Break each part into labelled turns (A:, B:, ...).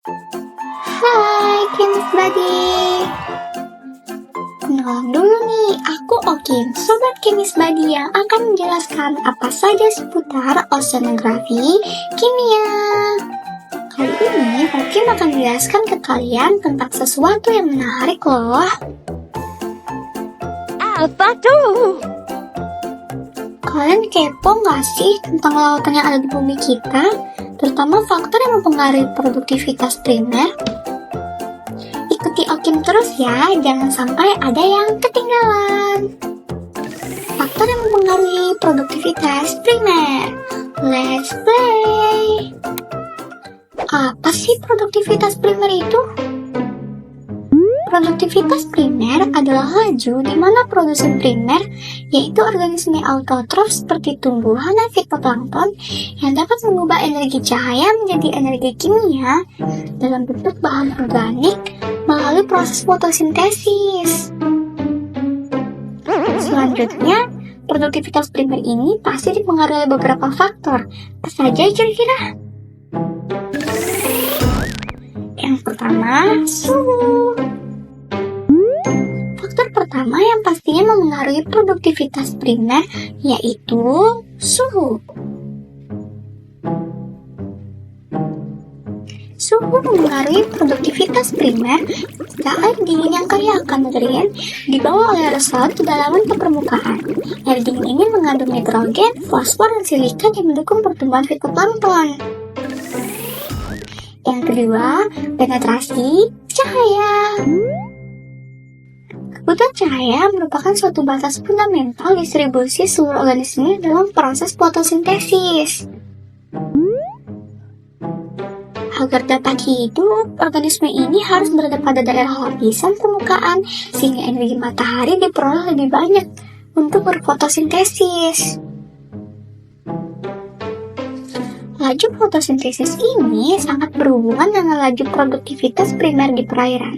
A: Hai, Kims Buddy. Kenalan dulu nih, aku Okim, Sobat Kimis Buddy yang akan menjelaskan apa saja seputar oceanografi kimia. Kali ini, Okim akan menjelaskan ke kalian tentang sesuatu yang menarik loh.
B: Apa tuh?
A: Kalian kepo nggak sih tentang lautan yang ada di bumi kita? Terutama faktor yang mempengaruhi produktivitas primer? Ikuti Okim terus ya, jangan sampai ada yang ketinggalan. Faktor yang mempengaruhi produktivitas primer. Let's play. Apa sih produktivitas primer itu? Produktivitas primer adalah laju di mana produsen primer, yaitu organisme autotrof seperti tumbuhan dan fitoplankton, yang dapat mengubah energi cahaya menjadi energi kimia dalam bentuk bahan organik melalui proses fotosintesis. Selanjutnya, produktivitas primer ini pasti dipengaruhi oleh beberapa faktor. Apa saja kira-kira? Yang pertama, suhu. Faktor pertama yang pastinya memengaruhi produktivitas primer yaitu suhu. Suhu memengaruhi produktivitas primer jika air dingin yang kaya akan nutrien dibawa oleh arus laut ke kedalaman ke permukaan. Air dingin ini mengandung nitrogen, fosfor, dan silika yang mendukung pertumbuhan fitoplankton. Yang kedua, penetrasi cahaya. Kebutuhan cahaya merupakan suatu batas fundamental distribusi seluruh organisme dalam proses fotosintesis. Agar dapat hidup, organisme ini harus berada pada daerah lapisan permukaan sehingga energi matahari diperoleh lebih banyak untuk berfotosintesis. Laju fotosintesis ini sangat berhubungan dengan laju produktivitas primer di perairan,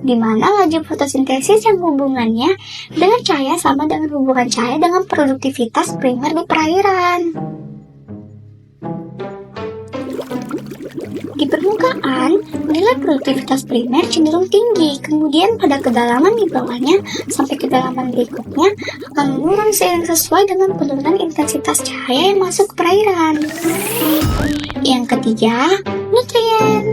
A: di mana laju fotosintesis yang hubungannya dengan cahaya sama dengan hubungan cahaya dengan produktivitas primer di perairan. Di permukaan, nilai produktivitas primer cenderung tinggi, kemudian pada kedalaman di bawahnya sampai kedalaman berikutnya akan menurun sesuai dengan penurunan intensitas cahaya yang masuk ke perairan. Yang ketiga, nutrien.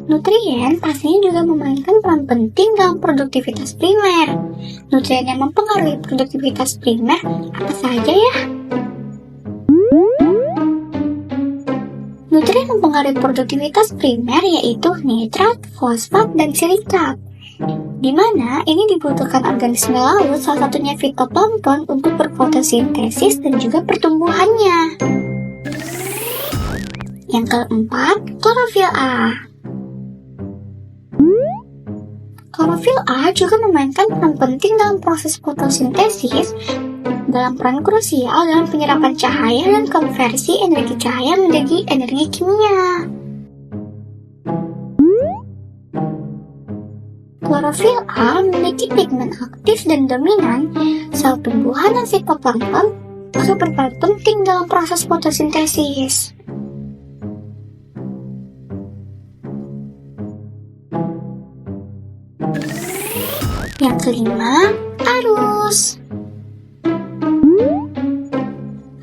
A: Nutrien pastinya juga memainkan peran penting dalam produktivitas primer. Nutrien yang mempengaruhi produktivitas primer apa saja ya? Nutrien mempengaruhi produktivitas primer yaitu nitrat, fosfat, dan silikat, di mana ini dibutuhkan organisme laut, salah satunya fitoplankton, untuk berfotosintesis dan juga pertumbuhannya. Yang keempat, klorofil A. Klorofil A juga memainkan peran penting dalam proses fotosintesis, dalam peran krusial dalam penyerapan cahaya dan konversi energi cahaya menjadi energi kimia. Klorofil A memiliki pigmen aktif dan dominan. Sel tumbuhan dan fitoplankton juga berperan penting dalam proses fotosintesis. Yang kelima, arus.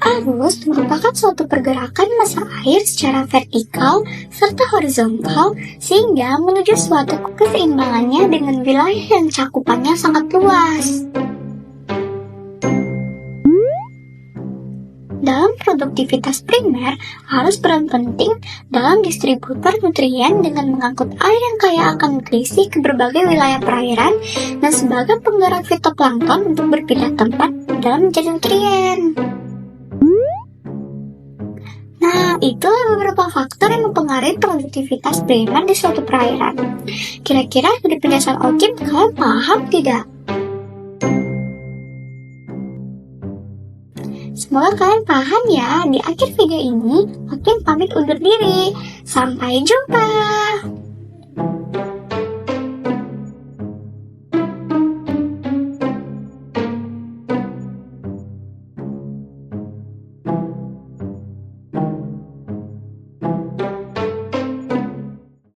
A: Arus merupakan suatu pergerakan massa air secara vertikal serta horizontal sehingga menuju suatu keseimbangannya dengan wilayah yang cakupannya sangat luas. Dalam produktivitas primer, arus berperan penting dalam distributor nutrien dengan mengangkut air yang kaya akan nutrisi ke berbagai wilayah perairan dan sebagai penggerak fitoplankton untuk berpindah tempat dalam menjadi nutrien. Nah, itulah beberapa faktor yang mempengaruhi produktivitas primer di suatu perairan. Kira-kira dari penjelasan Okim, kalian paham tidak? Semoga kalian paham ya. Di akhir video ini, Okim pamit undur diri. Sampai jumpa.